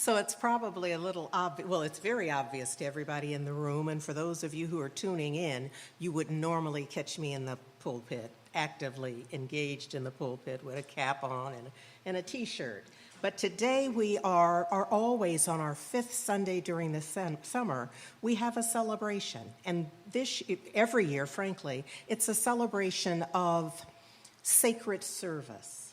So it's probably a little obvious. Well, it's very obvious to everybody in the room. And for those of you who are tuning in, you wouldn't normally catch me in the pulpit, actively engaged in the pulpit with a cap on and a T-shirt. But today we are always on our fifth Sunday during the summer, we have a celebration. And every year, frankly, it's a celebration of sacred service,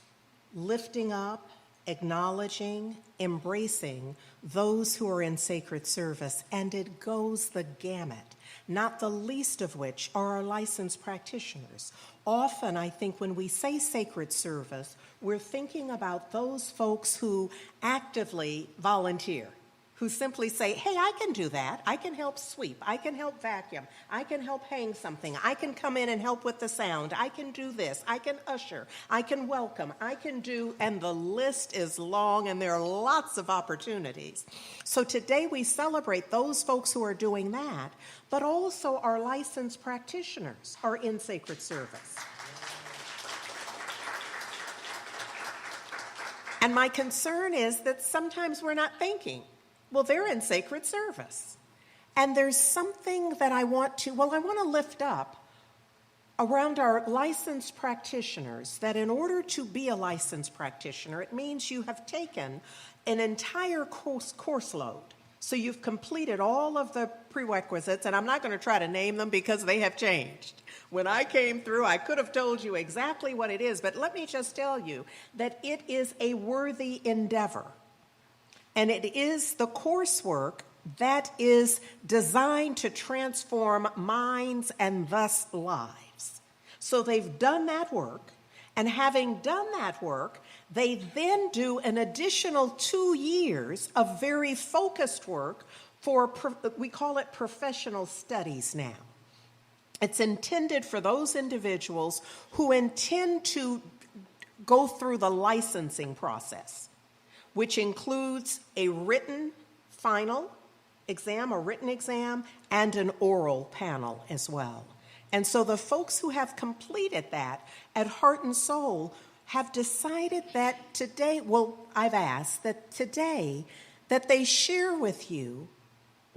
lifting up, acknowledging, embracing those who are in sacred service. And it goes the gamut, not the least of which are our licensed practitioners. Often, I think when we say sacred service, we're thinking about those folks who actively volunteer, who simply say, hey, I can do that. I can help sweep. I can help vacuum. I can help hang something. I can come in and help with the sound. I can do this. I can usher. I can welcome. I can do, and the list is long, and there are lots of opportunities. So today we celebrate those folks who are doing that, but also our licensed practitioners are in sacred service. And my concern is that sometimes we're not thinking, well, they're in sacred service. And there's something that I want to lift up around our licensed practitioners, that in order to be a licensed practitioner, it means you have taken an entire course load. So you've completed all of the prerequisites, and I'm not going to try to name them because they have changed. When I came through, I could have told you exactly what it is, but let me just tell you that it is a worthy endeavor. And it is the coursework that is designed to transform minds and thus lives. So they've done that work, and having done that work, they then do an additional 2 years of very focused work we call it professional studies now. It's intended for those individuals who intend to go through the licensing process, which includes a written final exam, a written exam, and an oral panel as well. And so the folks who have completed that at Heart and Soul have decided that today, I've asked that today, that they share with you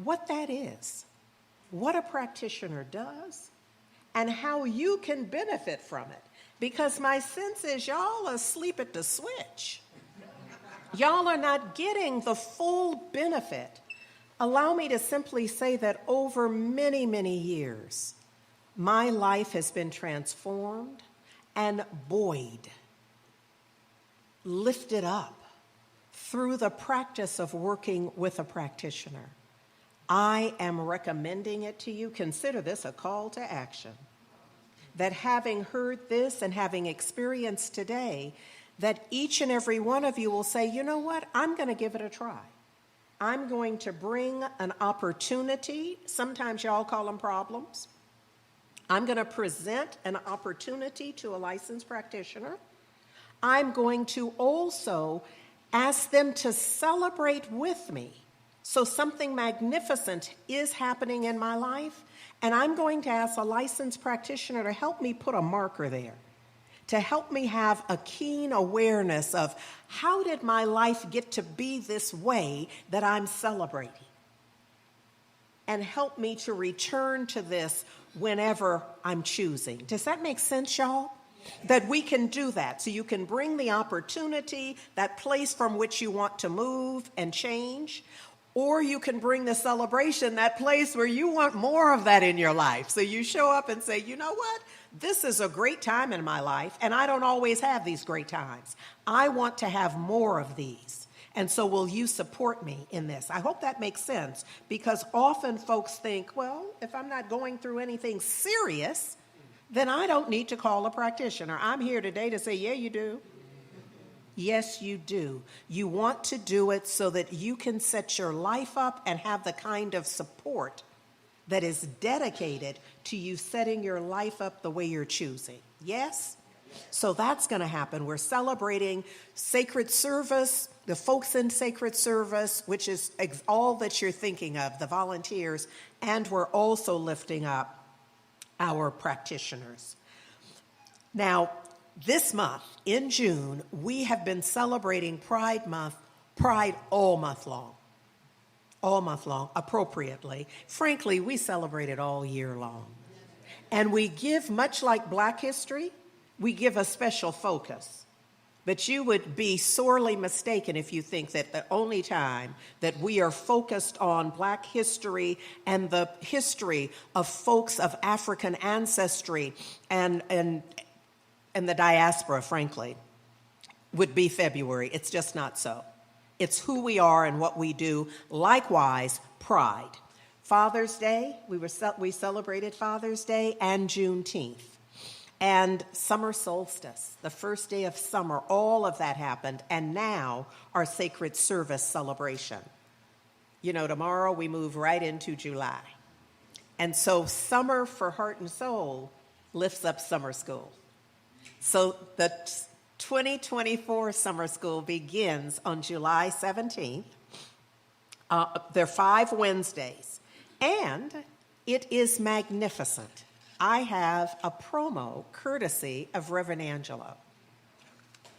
what that is, what a practitioner does, and how you can benefit from it. Because my sense is y'all are asleep at the switch. Y'all are not getting the full benefit. Allow me to simply say that over many, many years, my life has been transformed and buoyed, lifted up through the practice of working with a practitioner. I am recommending it to you. Consider this a call to action. That having heard this and having experienced today, that each and every one of you will say, you know what, I'm going to give it a try. I'm going to bring an opportunity. Sometimes y'all call them problems. I'm going to present an opportunity to a licensed practitioner. I'm going to also ask them to celebrate with me. So something magnificent is happening in my life, and I'm going to ask a licensed practitioner to help me put a marker there, to help me have a keen awareness of how did my life get to be this way that I'm celebrating, and help me to return to this whenever I'm choosing. Does that make sense, y'all? That we can do that. So you can bring the opportunity, that place from which you want to move and change, or you can bring the celebration, that place where you want more of that in your life. So you show up and say, you know what? This is a great time in my life, and I don't always have these great times. I want to have more of these. And so will you support me in this? I hope that makes sense, because often folks think, well, if I'm not going through anything serious, then I don't need to call a practitioner. I'm here today to say, yeah, you do. Yes, you do. You want to do it so that you can set your life up and have the kind of support that is dedicated to you setting your life up the way you're choosing. Yes? So that's going to happen. We're celebrating sacred service, the folks in sacred service, which is all that you're thinking of, the volunteers, and we're also lifting up our practitioners. Now, this month, in June, we have been celebrating Pride Month Pride all month long. All month long, appropriately. Frankly, we celebrate it all year long. And we give, much like Black history, we give a special focus. But you would be sorely mistaken if you think that the only time that we are focused on Black history and the history of folks of African ancestry and the diaspora, frankly, would be February. It's just not so. It's who we are and what we do. Likewise, pride. Father's Day, we celebrated Father's Day and Juneteenth. And summer solstice, the first day of summer, all of that happened. And now our sacred service celebration. You know, tomorrow we move right into July. And so summer for heart and soul lifts up summer school. So the 2024 summer school begins on July 17th. There are 5 Wednesdays, and it is magnificent. I have a promo courtesy of Reverend Angelo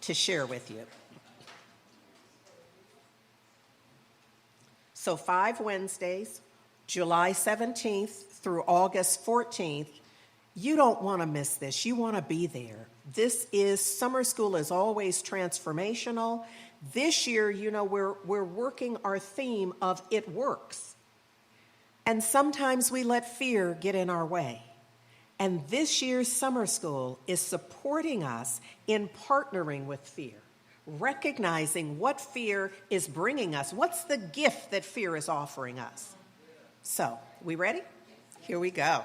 to share with you. So 5 Wednesdays, July 17th through August 14th. You don't want to miss this. You want to be there. Summer school is always transformational. This year, you know, we're working our theme of it works. And sometimes we let fear get in our way. And this year's summer school is supporting us in partnering with fear, recognizing what fear is bringing us. What's the gift that fear is offering us? So, we ready? Here we go.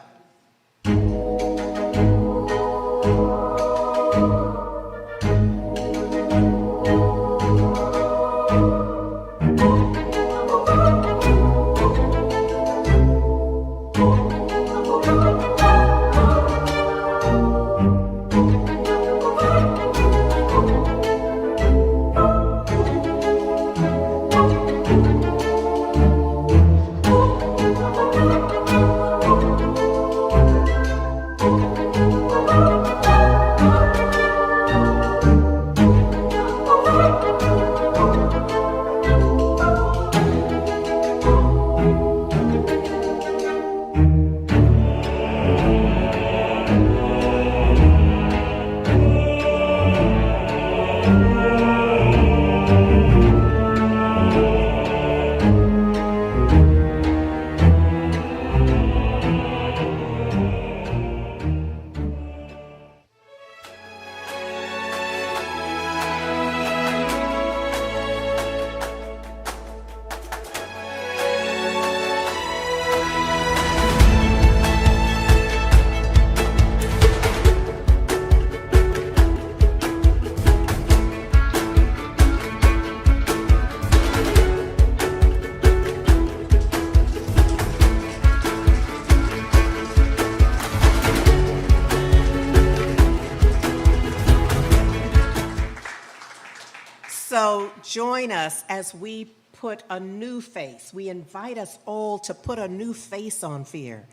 So join us as we put a new face. We invite us all to put a new face on fear.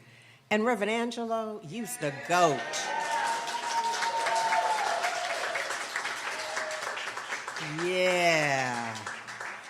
And Reverend Angelo, you's the GOAT. Yeah.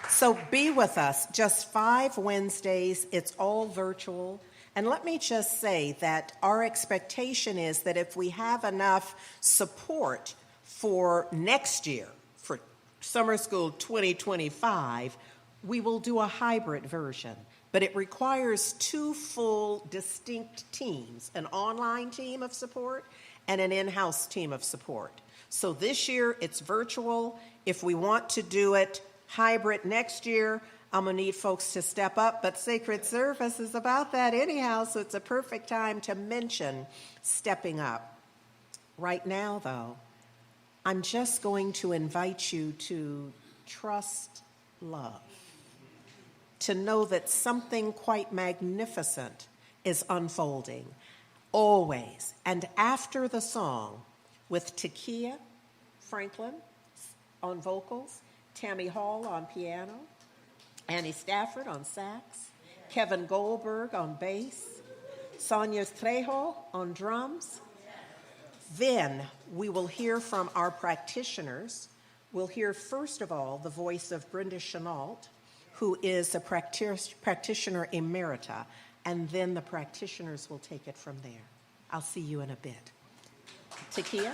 So be with us. Just 5 Wednesdays. It's all virtual. And let me just say that our expectation is that if we have enough support for next year, for Summer School 2025, we will do a hybrid version. But it requires 2 full distinct teams, an online team of support and an in-house team of support. So this year it's virtual. If we want to do it hybrid next year, I'm going to need folks to step up, but Sacred Service is about that anyhow, so it's a perfect time to mention stepping up. Right now, though, I'm just going to invite you to trust love, to know that something quite magnificent is unfolding, always. And after the song, with Takia Franklin on vocals, Tammy Hall on piano, Annie Stafford on sax, Kevin Goldberg on bass, Sonia Trejo on drums. Then we will hear from our practitioners We'll hear first of all the voice of Brenda Chenault, who is a practitioner emerita, and then the practitioners will take it from there. I'll see you in a bit. Takia?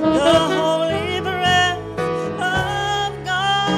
The holy breath of God.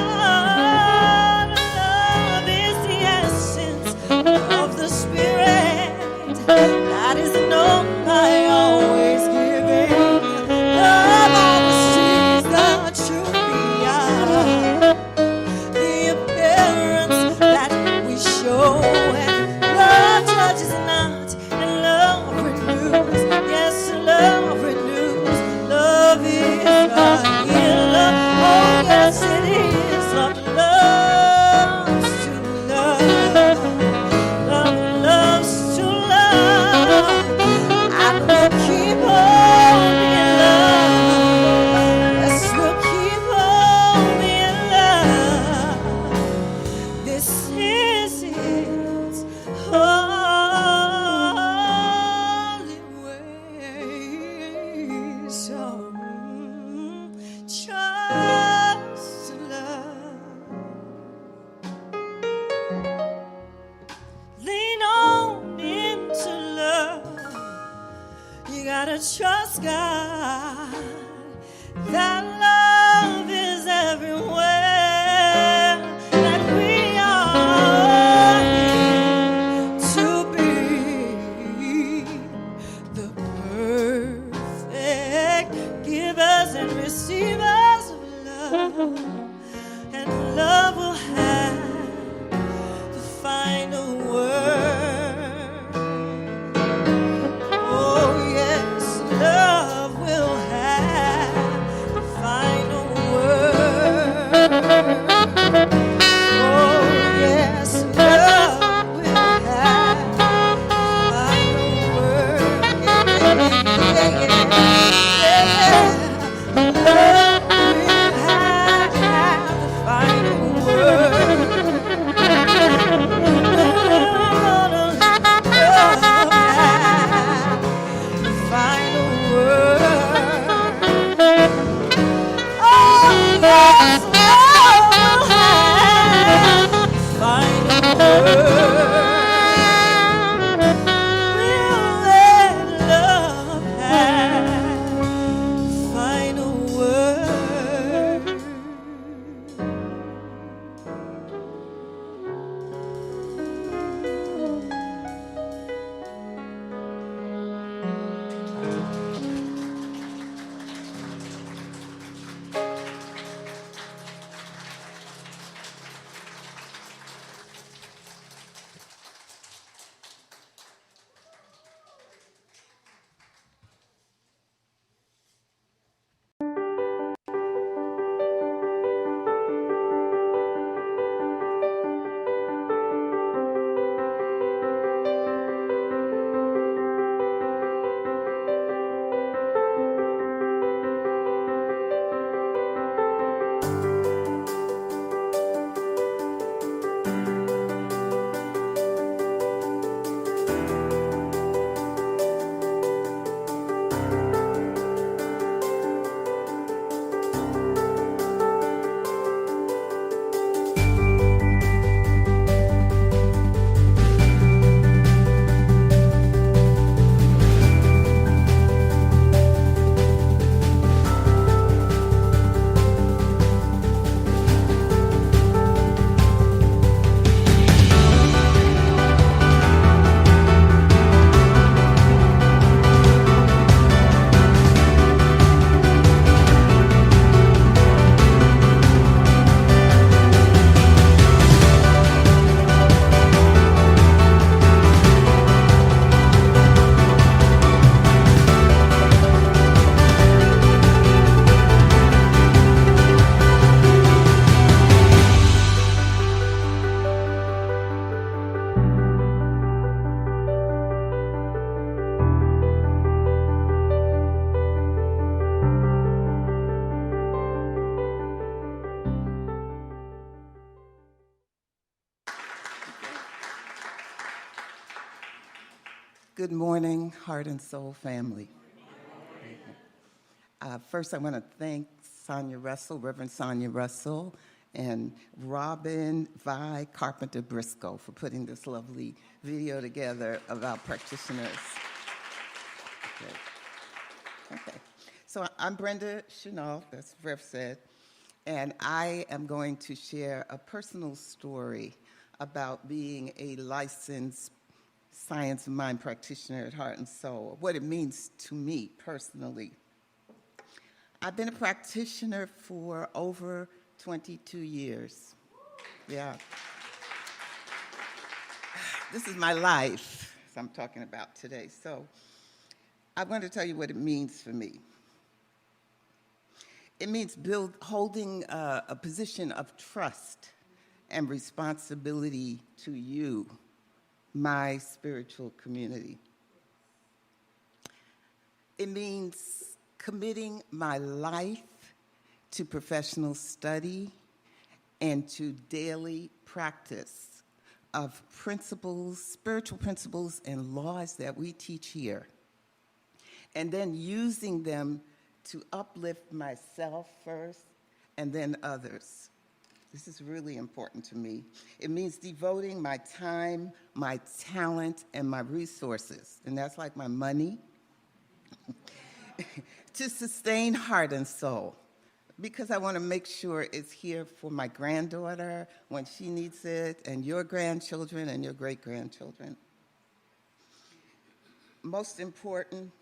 and love will have the final word. Oh yes, love will have the final word. Oh yes, love will have the final word. Yeah, yeah, yeah, yeah. Love will have the final word. Love have the final word. Oh yes, love will have the final word. We'll let love have the final word. Good morning, Heart and Soul family. First, I want to thank Sonia Russell, Reverend Sonia Russell, and Robin Vi Carpenter Briscoe for putting this lovely video together about practitioners. Okay. So I'm Brenda Chenal, that's Rev said, and I am going to share a personal story about being a licensed science of mind practitioner at Heart and Soul, what it means to me personally. I've been a practitioner for over 22 years. Yeah. This is my life I'm talking about today. So I want to tell you what it means for me. It means holding a position of trust and responsibility to you, my spiritual community. It means committing my life to professional study and to daily practice of principles, spiritual principles and laws that we teach here, and then using them to uplift myself first and then others. This is really important to me. It means devoting my time, my talent, and my resources, and that's like my money, to sustain Heart and Soul, because I want to make sure it's here for my granddaughter when she needs it, and your grandchildren and your great-grandchildren. Most important,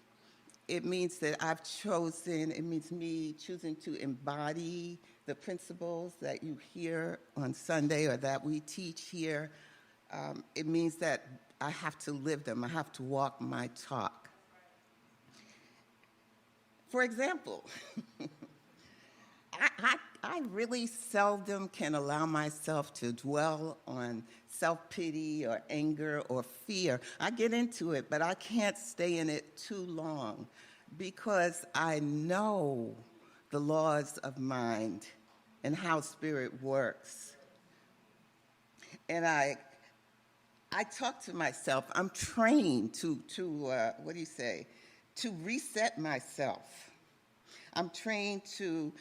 it means that it means me choosing to embody the principles that you hear on Sunday or that we teach here, it means that I have to live them. I have to walk my talk. For example, I really seldom can allow myself to dwell on self-pity or anger or fear. I get into it, but I can't stay in it too long because I know the laws of mind and how spirit works. And I talk to myself. I'm trained to reset myself. I'm trained to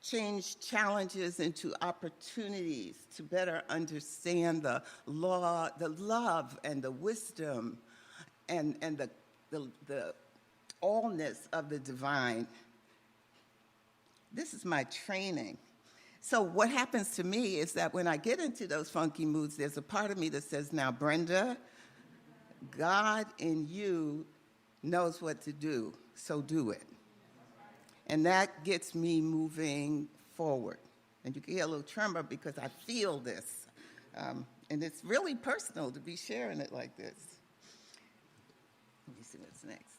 change challenges into opportunities to better understand the law, the love and the wisdom and the allness of the divine. This is my training. So what happens to me is that when I get into those funky moods, there's a part of me that says, now, Brenda, God in you knows what to do, so do it. And that gets me moving forward. And you can hear a little tremor because I feel this. And it's really personal to be sharing it like this. Let me see what's next.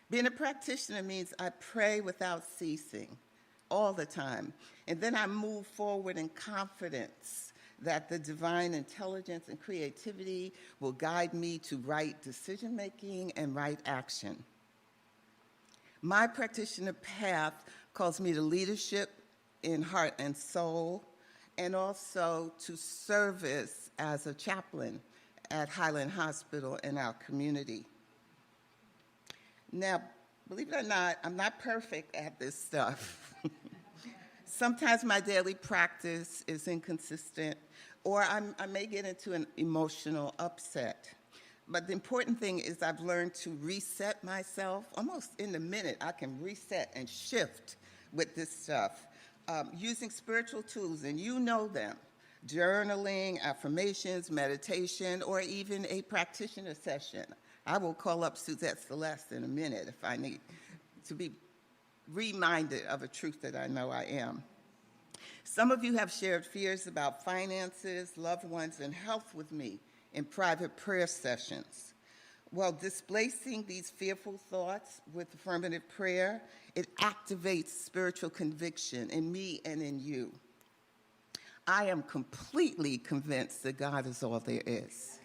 Being a practitioner means I pray without ceasing all the time. And then I move forward in confidence that the divine intelligence and creativity will guide me to right decision-making and right action. My practitioner path calls me to leadership in heart and soul, and also to service as a chaplain at Highland Hospital in our community. Now, believe it or not, I'm not perfect at this stuff. Sometimes my daily practice is inconsistent, or I may get into an emotional upset. But the important thing is I've learned to reset myself. Almost in a minute, I can reset and shift with this stuff using spiritual tools, and you know them: journaling, affirmations, meditation, or even a practitioner session. I will call up Suzette Celeste in a minute if I need to be reminded of a truth that I know I am. Some of you have shared fears about finances, loved ones, and health with me in private prayer sessions. Well, displacing these fearful thoughts with affirmative prayer, it activates spiritual conviction in me and in you. I am completely convinced that God is all there is.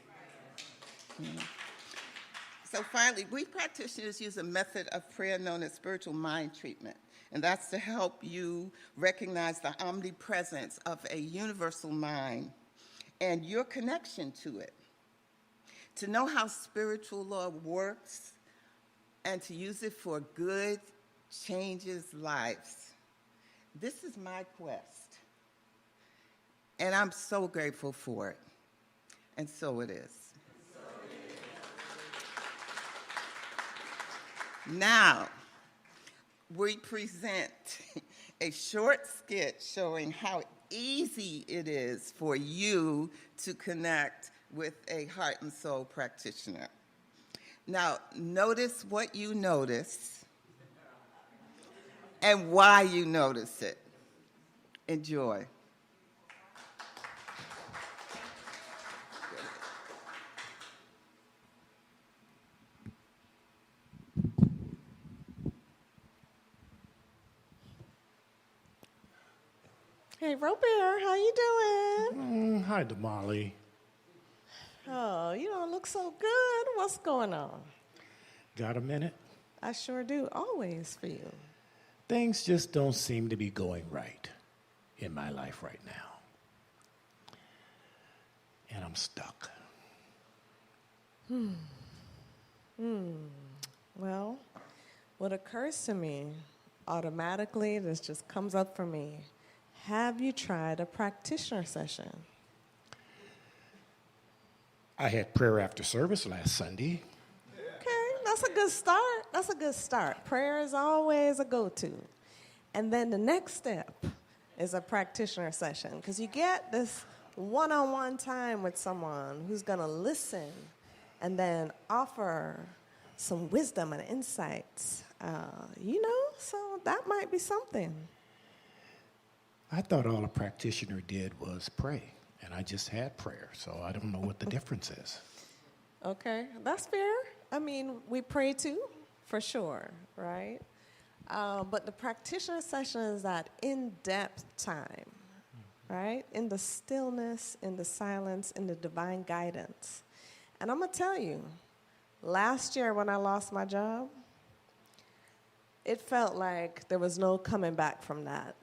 So finally, we practitioners use a method of prayer known as spiritual mind treatment, and that's to help you recognize the omnipresence of a universal mind and your connection to it, to know how spiritual law works, and to use it for good changes lives. This is my quest, and I'm so grateful for it, and so it is. Now, we present a short skit showing how easy it is for you to connect with a heart and soul practitioner. Now, notice what you notice and why you notice it. Enjoy. Hey, Robert, how you doing? Hi, Damali. Oh, you don't look so good. What's going on? Got a minute? I sure do, always for you. Things just don't seem to be going right in my life right now. And I'm stuck. Well, what occurs to me automatically, this just comes up for me. Have you tried a practitioner session? I had prayer after service last Sunday. Okay, that's a good start. That's a good start. Prayer is always a go-to. And then the next step is a practitioner session, because you get this one-on-one time with someone who's going to listen and then offer some wisdom and insights. So that might be something. I thought all a practitioner did was pray, and I just had prayer, so I don't know what the difference is. Okay, that's fair. I mean, we pray too, for sure, right? But the practitioner session is that in-depth time, right? In the stillness, in the silence, in the divine guidance. And I'm going to tell you, last year when I lost my job, it felt like there was no coming back from that.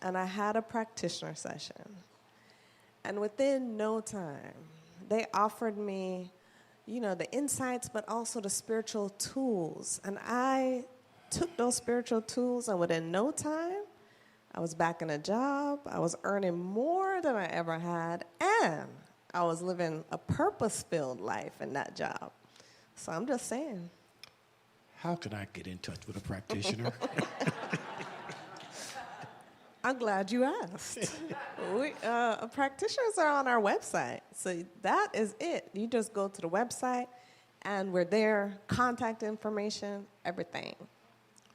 And I had a practitioner session. And within no time, they offered me, the insights, but also the spiritual tools. And I took those spiritual tools, and within no time, I was back in a job. I was earning more than I ever had, and I was living a purpose-filled life in that job. So I'm just saying. How can I get in touch with a practitioner? I'm glad you asked. Practitioners are on our website. So that is it. You just go to the website, and we're there, contact information, everything.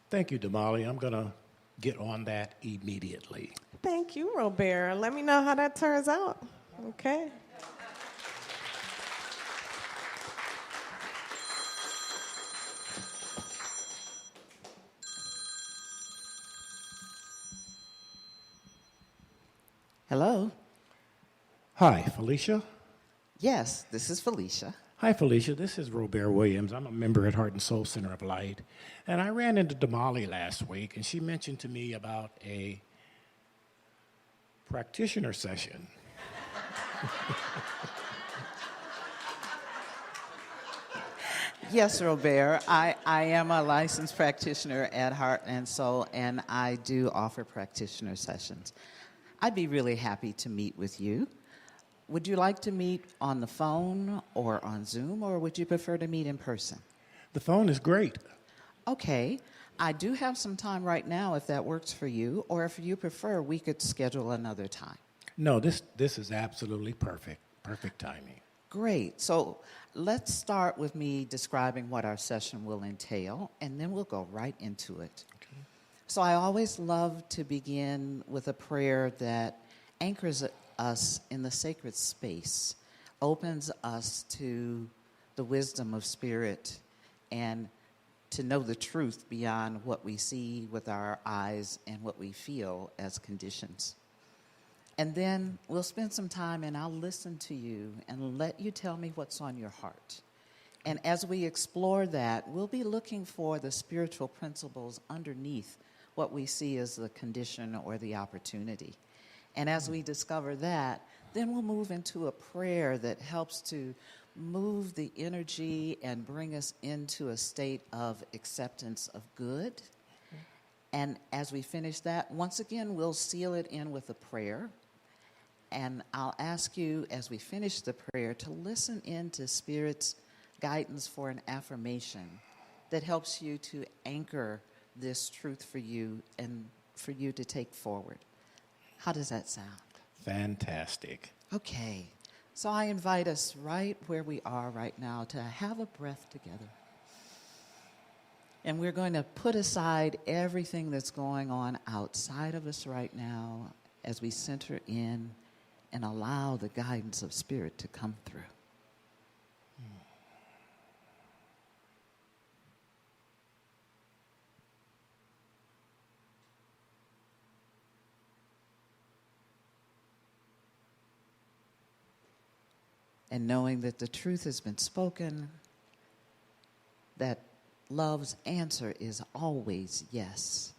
Thank you, Damali. I'm going to get on that immediately. Thank you, Robert. Let me know how that turns out. Okay. Hello. Hi, Felicia. Yes, this is Felicia. Hi, Felicia. This is Robert Williams. I'm a member at Heart and Soul Center of Light. And I ran into Damali last week, and she mentioned to me about a practitioner session. Yes, Robert. I am a licensed practitioner at Heart and Soul, and I do offer practitioner sessions. I'd be really happy to meet with you. Would you like to meet on the phone or on Zoom, or would you prefer to meet in person? The phone is great. Okay. I do have some time right now if that works for you, or if you prefer, we could schedule another time. No, this is absolutely perfect. Perfect timing. Great. So let's start with me describing what our session will entail, and then we'll go right into it. Okay. So I always love to begin with a prayer that anchors us in the sacred space, opens us to the wisdom of spirit, and to know the truth beyond what we see with our eyes and what we feel as conditions. And then we'll spend some time and I'll listen to you and let you tell me what's on your heart. And as we explore that, we'll be looking for the spiritual principles underneath what we see as the condition or the opportunity. And as we discover that, then we'll move into a prayer that helps to move the energy and bring us into a state of acceptance of good. And as we finish that, once again, we'll seal it in with a prayer. And I'll ask you, as we finish the prayer, to listen in to Spirit's guidance for an affirmation that helps you to anchor this truth for you and for you to take forward. How does that sound? Fantastic. Okay. So I invite us right where we are right now to have a breath together. And we're going to put aside everything that's going on outside of us right now as we center in and allow the guidance of Spirit to come through. And knowing that the truth has been spoken, that love's answer is always yes.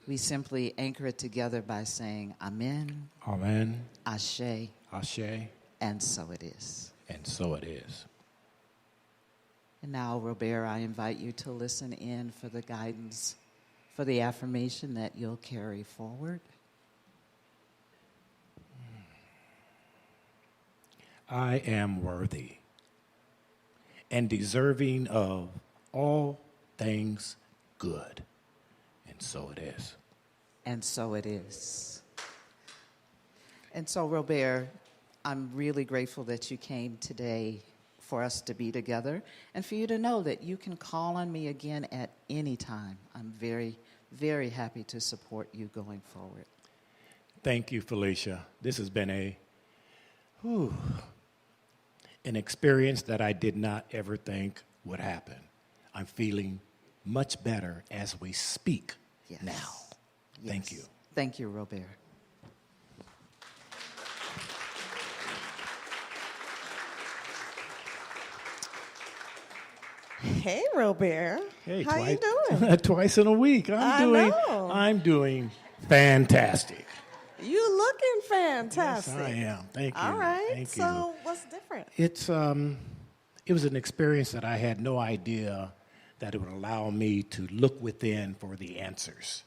We simply anchor it together by saying Amen, Amen. Ashe, Ashe. and so it is. And so it is. And now, Robert, I invite you to listen in for the guidance, for the affirmation that you'll carry forward. I am worthy and deserving of all things good. And so it is. And so it is. And so, Robert, I'm really grateful that you came today for us to be together and for you to know that you can call on me again at any time. I'm very, very happy to support you going forward. Thank you, Felicia. This has been an experience that I did not ever think would happen. I'm feeling much better as we speak now. Thank you. Thank you, Robert. Hey, Robert. Hey, how you doing? Twice in a week. I'm doing fantastic. You looking fantastic. Yes, I am. Thank you. All right. Thank So what's different? It was an experience that I had no idea that it would allow me to look within for the answers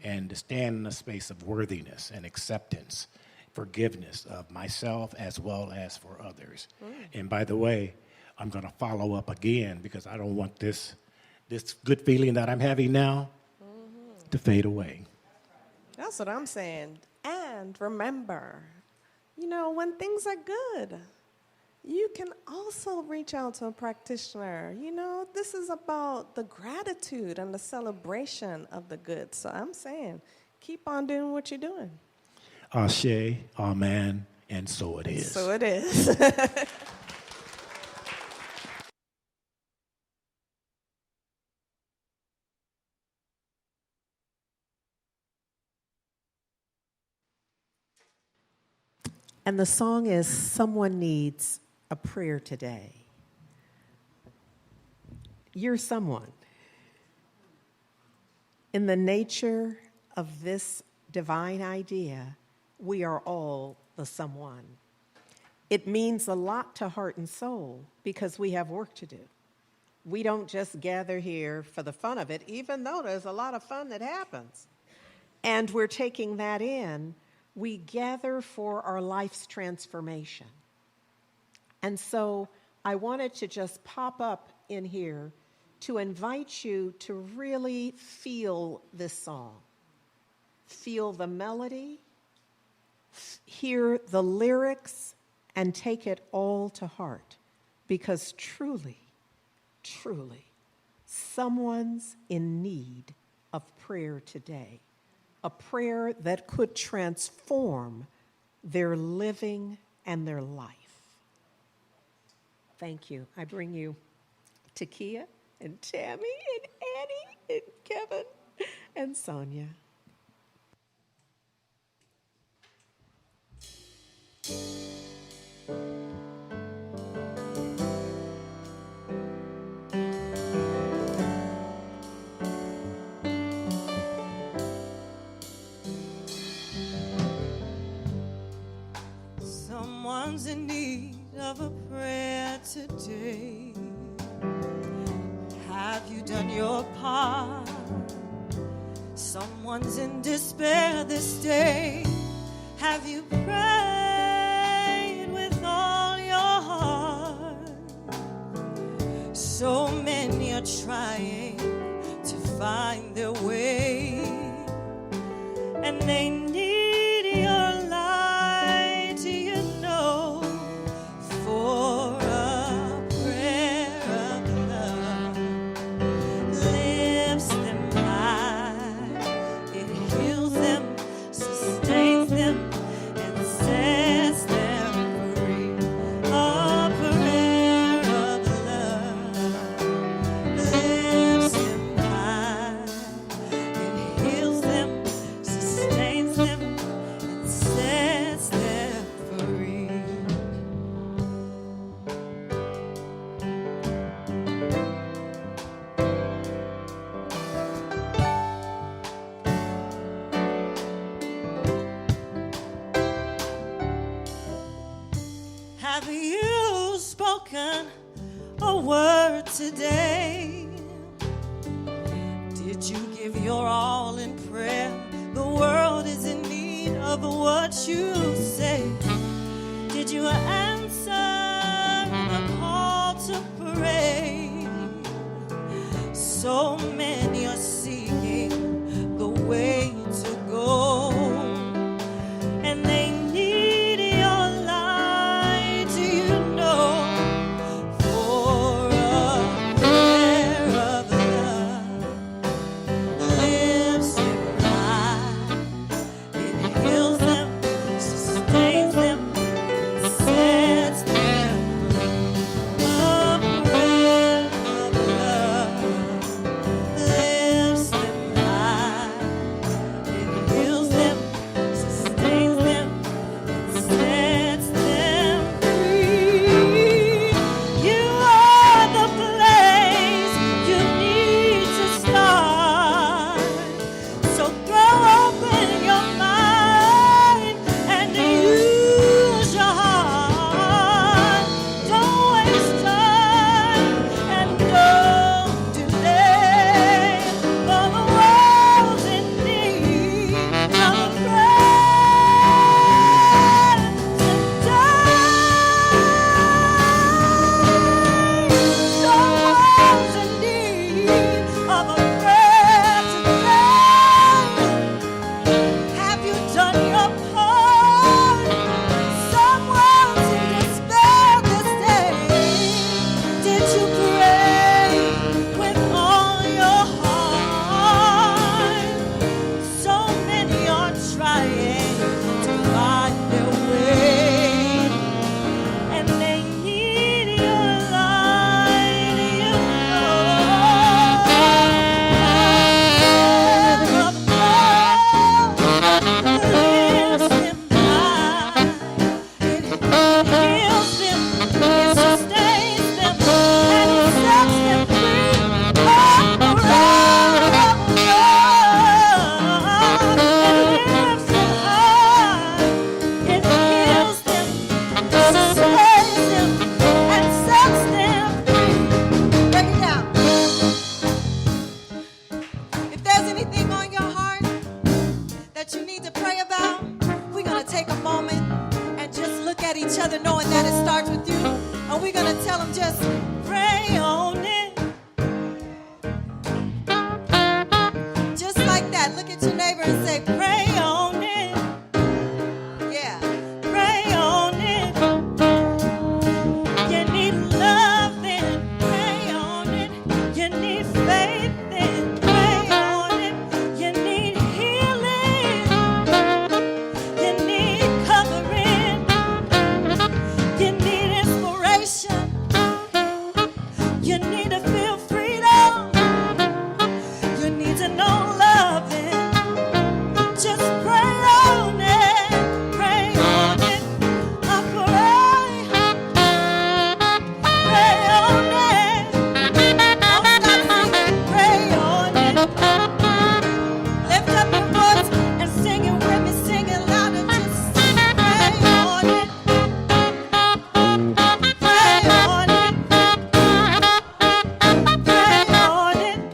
and to stand in a space of worthiness and acceptance, forgiveness of myself as well as for others. And by the way, I'm going to follow up again because I don't want this good feeling that I'm having now to fade away. That's what I'm saying. And remember, when things are good, you can also reach out to a practitioner. This is about the gratitude and the celebration of the good. So I'm saying, keep on doing what you're doing. Ashe, amen, and so it is. So it is. And the song is Someone Needs a Prayer Today. You're someone. In the nature of this divine idea, we are all the someone. It means a lot to heart and soul because we have work to do. We don't just gather here for the fun of it, even though there's a lot of fun that happens. And we're taking that in. We gather for our life's transformation. And so I wanted to just pop up in here to invite you to really feel this song. Feel the melody, hear the lyrics, and take it all to heart. Because truly, truly, someone's in need of prayer today. A prayer that could transform their living and their life. Thank you. I bring you Takia and Tammy and Annie and Kevin and Sonia. Someone's in need of a prayer today. Have you done your part? Someone's in despair this day. Have you prayed with all your heart? So many are trying to find their way, and they need your light, you know, for a prayer of love. Lifts them high, it heals them, sustains them, and sets them free. A prayer of love lifts them high, it heals them, sustains them, and sets them free. Have you spoken a word today? Did you give your all in prayer? The world is in need of what you say. Did you answer the call to pray? So many are seeking the way to go, and they need your light, you know, for a prayer of love lifts them high, it heals pray about? We're going to take a moment and just look at each other knowing that it starts with you. And we're going to tell them just pray on it. Just like that. Look at your neighbor and say, pray on it. Yeah, pray on it. You need love, then pray on it. You need faith, then pray on it. You need healing. You need covering. You need inspiration. You need to feel freedom. You need to know love, then just pray on it. Pray on it. I pray. Pray on it. Don't stop singing. Pray on it. Lift up your voice and sing it with me. Sing it louder. Just pray on it. Pray on it. Pray on it.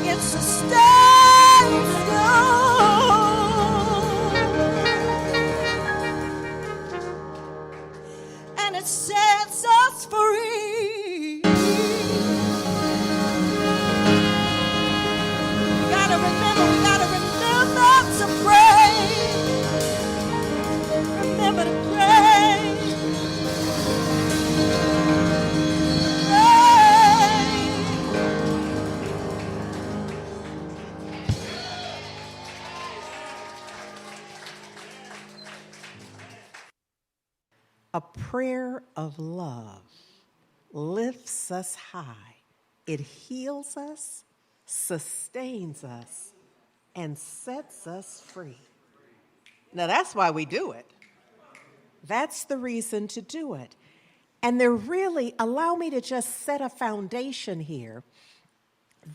It sustains and it sets us free. We gotta remember to pray. Remember to pray. A prayer of love lifts us high. It heals us, sustains us, and sets us free. Now, that's why we do it. That's the reason to do it. And they're really, allow me to just set a foundation here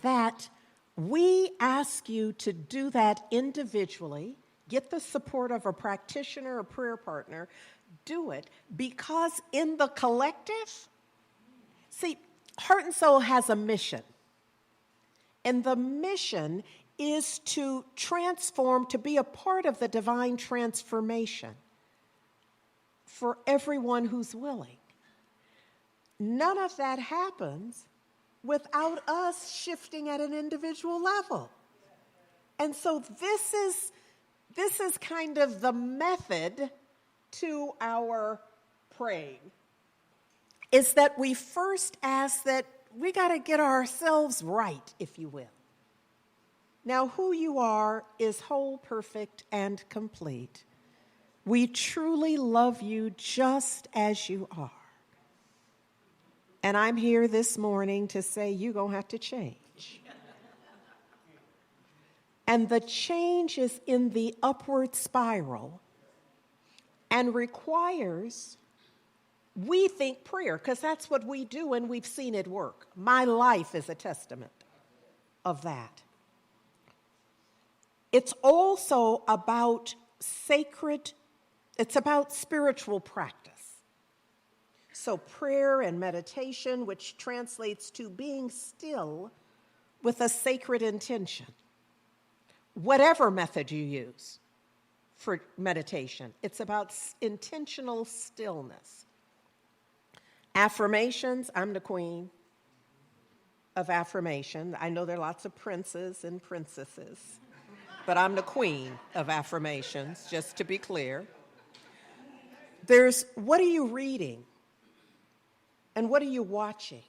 that we ask you to do that individually, get the support of a practitioner, a prayer partner, do it, because in the collective, see, Heart and Soul has a mission. And the mission is to transform, to be a part of the divine transformation for everyone who's willing. None of that happens without us shifting at an individual level. And so this is kind of the method to our praying, is that we first ask that we got to get ourselves right, if you will. Now, who you are is whole, perfect, and complete. We truly love you just as you are. And I'm here this morning to say you're going to have to change. And the change is in the upward spiral and requires, we think, prayer, because that's what we do and we've seen it work. My life is a testament of that. It's also about it's about spiritual practice. So prayer and meditation, which translates to being still with a sacred intention. Whatever method you use for meditation, it's about intentional stillness. Affirmations, I'm the queen of affirmation. I know there are lots of princes and princesses. but I'm the queen of affirmations, just to be clear. There's what are you reading? And what are you watching?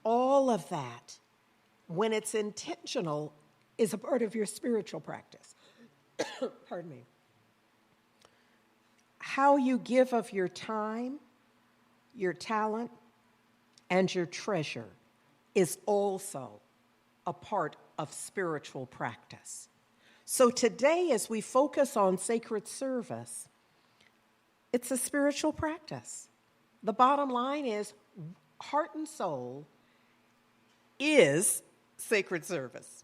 All of that, when it's intentional, is a part of your spiritual practice. Pardon me. How you give of your time, your talent, and your treasure is also a part of spiritual practice. So today, as we focus on sacred service, it's a spiritual practice. The bottom line is heart and soul is sacred service.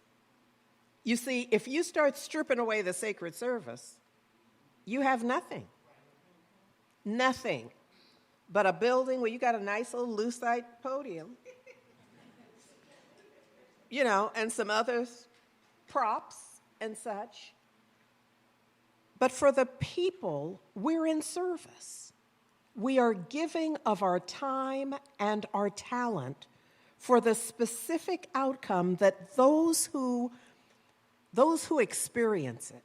You see, if you start stripping away the sacred service, you have nothing. Nothing but a building where you got a nice little lucite podium, and some other props and such. But for the people, we're in service. We are giving of our time and our talent for the specific outcome that those who experience it.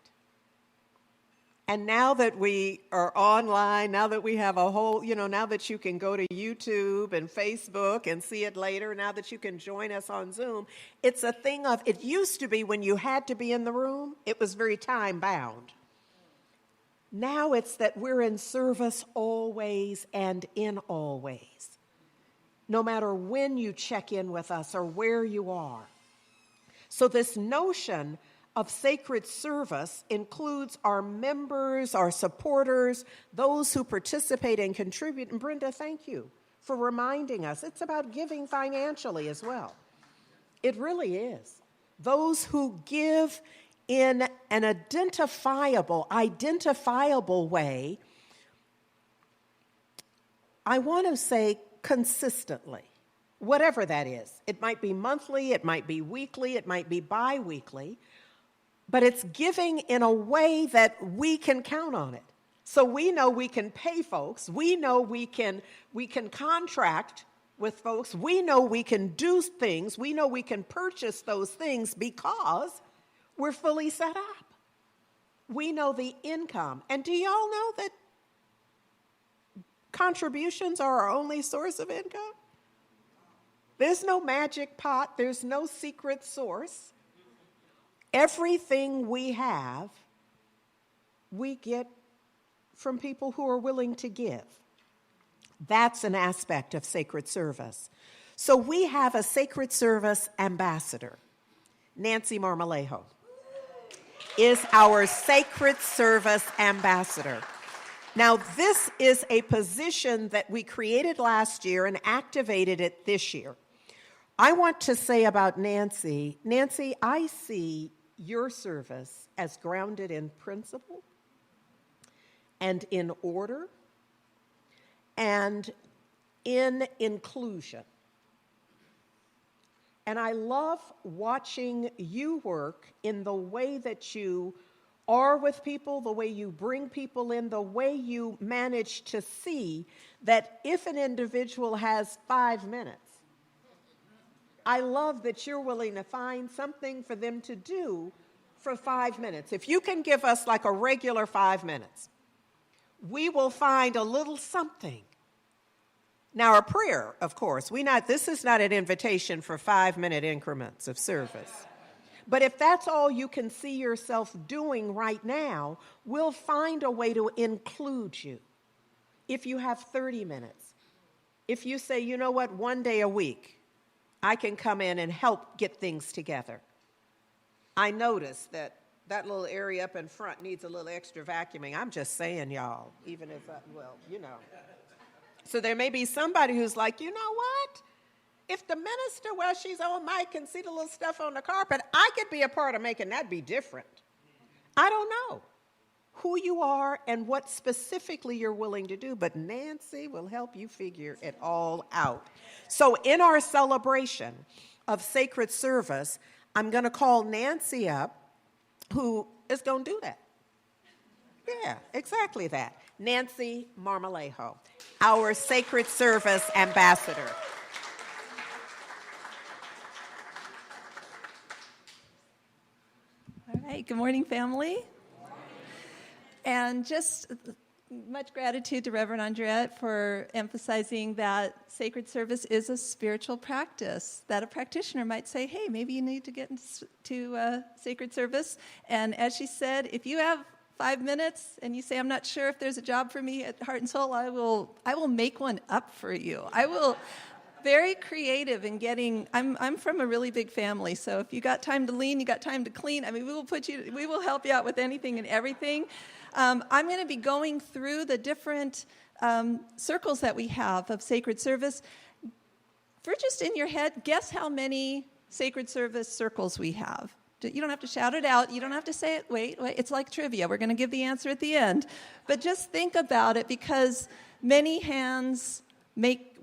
And now that we are online, now that we have a whole, now that you can go to YouTube and Facebook and see it later, now that you can join us on Zoom, it's a thing of, it used to be when you had to be in the room, it was very time bound. Now it's that we're in service always and in all ways, no matter when you check in with us or where you are. So this notion of sacred service includes our members, our supporters, those who participate and contribute. And Brenda, thank you for reminding us. It's about giving financially as well. It really is. Those who give in an identifiable way, I want to say consistently, whatever that is. It might be monthly, it might be weekly, it might be bi-weekly, but it's giving in a way that we can count on it. So we know we can pay folks. We know we can contract with folks. We know we can do things. We know we can purchase those things because we're fully set up. We know the income. And do y'all know that contributions are our only source of income? There's no magic pot. There's no secret source. Everything we have, we get from people who are willing to give. That's an aspect of sacred service. So we have a sacred service ambassador. Nancy Marmolejo is our sacred service ambassador. Now, this is a position that we created last year and activated it this year. I want to say about Nancy, I see your service as grounded in principle and in order and in inclusion. And I love watching you work in the way that you are with people, the way you bring people in, the way you manage to see that if an individual has 5 minutes, I love that you're willing to find something for them to do for 5 minutes. If you can give us like a regular 5 minutes, we will find a little something. Now, a prayer, of course. This is not an invitation for 5-minute increments of service. But if that's all you can see yourself doing right now, we'll find a way to include you. If you have 30 minutes, if you say, you know what, 1 day a week, I can come in and help get things together. I noticed that little area up in front needs a little extra vacuuming. I'm just saying, y'all, even if, So there may be somebody who's like, you know what? If the minister, she's on mic, can see the little stuff on the carpet, I could be a part of making that be different. I don't know who you are and what specifically you're willing to do, but Nancy will help you figure it all out. So in our celebration of sacred service, I'm going to call Nancy up, who is going to do that. Yeah, exactly that. Nancy Marmolejo, our sacred service ambassador. All right, Good morning, family. And just much gratitude to Reverend Andriette for emphasizing that sacred service is a spiritual practice, that a practitioner might say, hey, maybe you need to get into sacred service. And as she said, if you have 5 minutes and you say, I'm not sure if there's a job for me at Heart and Soul, I will make one up for you. I will. Very creative in getting. I'm from a really big family, so if you got time to lean, you got time to clean. I mean, we will help you out with anything and everything. I'm going to be going through the different circles that we have of sacred service. For just in your head, guess how many sacred service circles we have. You don't have to shout it out. You don't have to say it. Wait. It's like trivia. We're going to give the answer at the end. But just think about it, because many hands make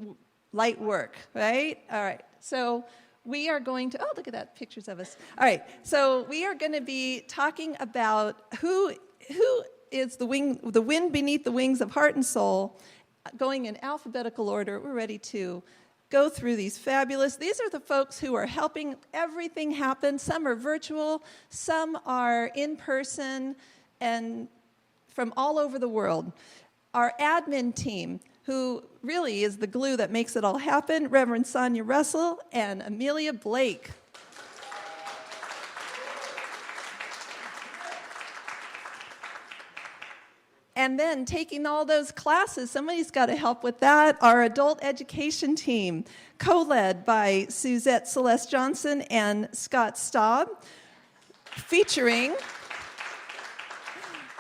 light work, right? All right. So we are going to, look at that, pictures of us. All right. So we are going to be talking about who is the wind beneath the wings of Heart and Soul, going in alphabetical order. We're ready to go through these are the folks who are helping everything happen. Some are virtual, some are in person, and from all over the world. Our admin team, who really is the glue that makes it all happen, Reverend Sonia Russell and Amelia Blake. And then taking all those classes, somebody's got to help with that. Our adult education team, co-led by Suzette Celeste Johnson and Scott Staub, featuring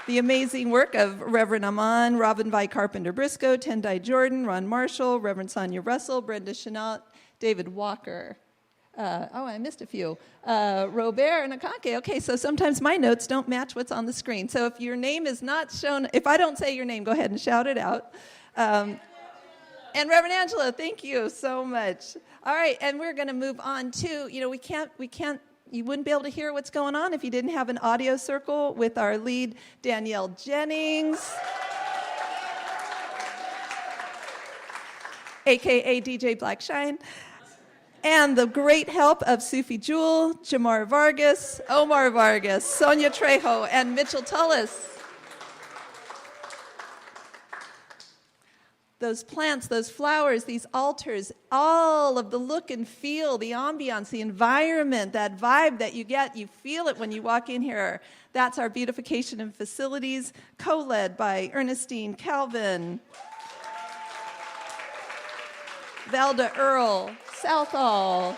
the amazing work of Reverend Aman, Robin Vi Carpenter Briscoe, Tendai Jordan, Ron Marshall, Reverend Sonia Russell, Brenda Chenault, David Walker. I missed a few. Robert and Akanke. Okay, so sometimes my notes don't match what's on the screen. So if your name is not shown, if I don't say your name, go ahead and shout it out. And Reverend Angela, thank you so much. All right, and we're going to move on to, we can't. You wouldn't be able to hear what's going on if you didn't have an audio circle with our lead, Danielle Jennings, a.k.a. DJ Blackshine, and the great help of Sufi Jewell, Jamar Vargas, Omar Vargas, Sonia Trejo, and Mitchell Tullis. Those plants, those flowers, these altars, all of the look and feel, the ambiance, the environment, that vibe that you get, you feel it when you walk in here. That's our beautification and facilities, co-led by Ernestine Calvin, Valda Earl, Southall.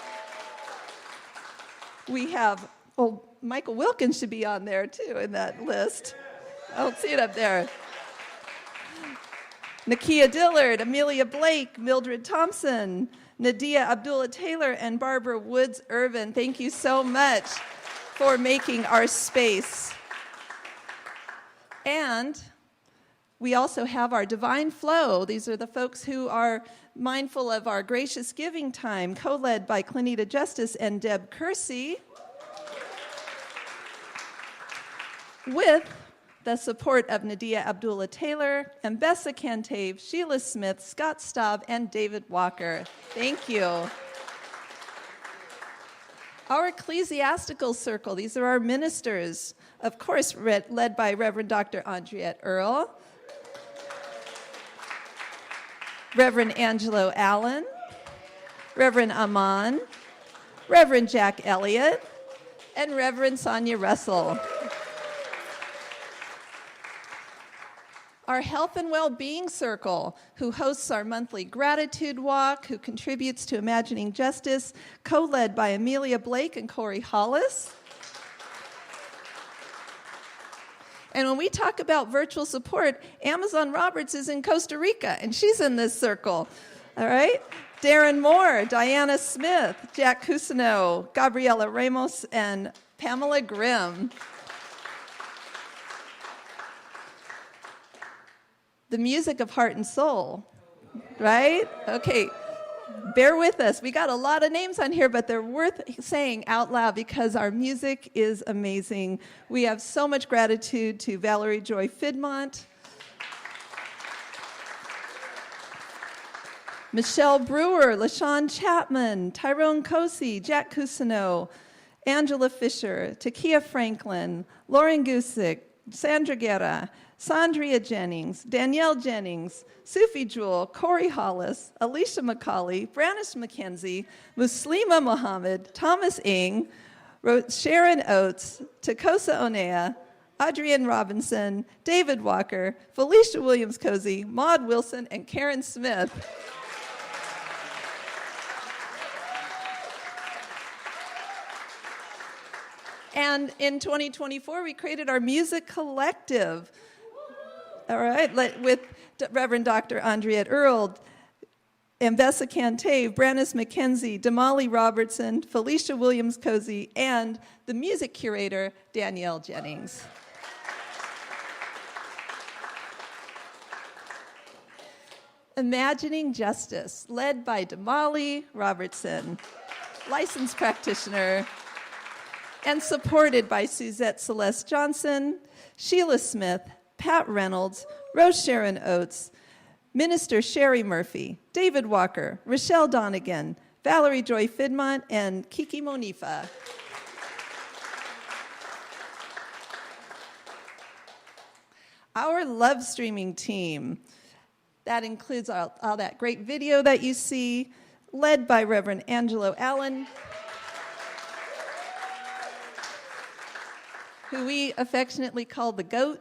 We have, Michael Wilkins should be on there too in that list. I don't see it up there. Nakia Dillard, Amelia Blake, Mildred Thompson, Nadia Abdullah-Taylor, and Barbara Woods-Irvin. Thank you so much for making our space. And we also have our Divine Flow. These are the folks who are mindful of our gracious giving time, co-led by Clinita Justice and Deb Kersey, with the support of Nadia Abdullah-Taylor, Mbessa Cantave, Sheila Smith, Scott Staub, and David Walker. Thank you. Our ecclesiastical circle, these are our ministers, of course, led by Reverend Dr. Andriette Earl, Reverend Angelo Allen, Reverend Aman, Reverend Jack Elliott, and Reverend Sonia Russell. Our health and well-being circle, who hosts our monthly gratitude walk, who contributes to Imagining Justice, co-led by Amelia Blake and Corey Hollis. And when we talk about virtual support, Amazon Roberts is in Costa Rica, and she's in this circle. All right? Darren Moore, Diana Smith, Jack Cousineau, Gabriela Ramos, and Pamela Grimm. The music of Heart and Soul, right? Okay, bear with us. We got a lot of names on here, but they're worth saying out loud because our music is amazing. We have so much gratitude to Valerie Joy Fidmont, Michelle Brewer, LaShawn Chapman, Tyrone Cosi, Jack Cousineau, Angela Fisher, Takia Franklin, Lauren Gusick, Sandra Guerra, Sandria Jennings, Danielle Jennings, Sufi Jewell, Corey Hollis, Alicia McCauley, Branish McKenzie, Muslima Mohammed, Thomas Ing, Sharon Oates, Takosa Onea, Adrienne Robinson, David Walker, Felicia Williams-Cozy, Maud Wilson, and Karen Smith. And in 2024, we created our music collective. All right, with Reverend Dr. Andriette Earl, Ambessa Cantave, Brannis McKenzie, Damali Robertson, Felicia Williams-Cozy, and the music curator, Danielle Jennings. Imagining Justice, led by Damali Robertson, licensed practitioner, and supported by Suzette Celeste Johnson, Sheila Smith, Pat Reynolds, Rose Sharon Oates, Minister Sherry Murphy, David Walker, Rochelle Donegan, Valerie Joy Fidmont, and Kiki Monifa. Our love streaming team, that includes all that great video that you see, led by Reverend Angelo Allen, who we affectionately call the GOAT,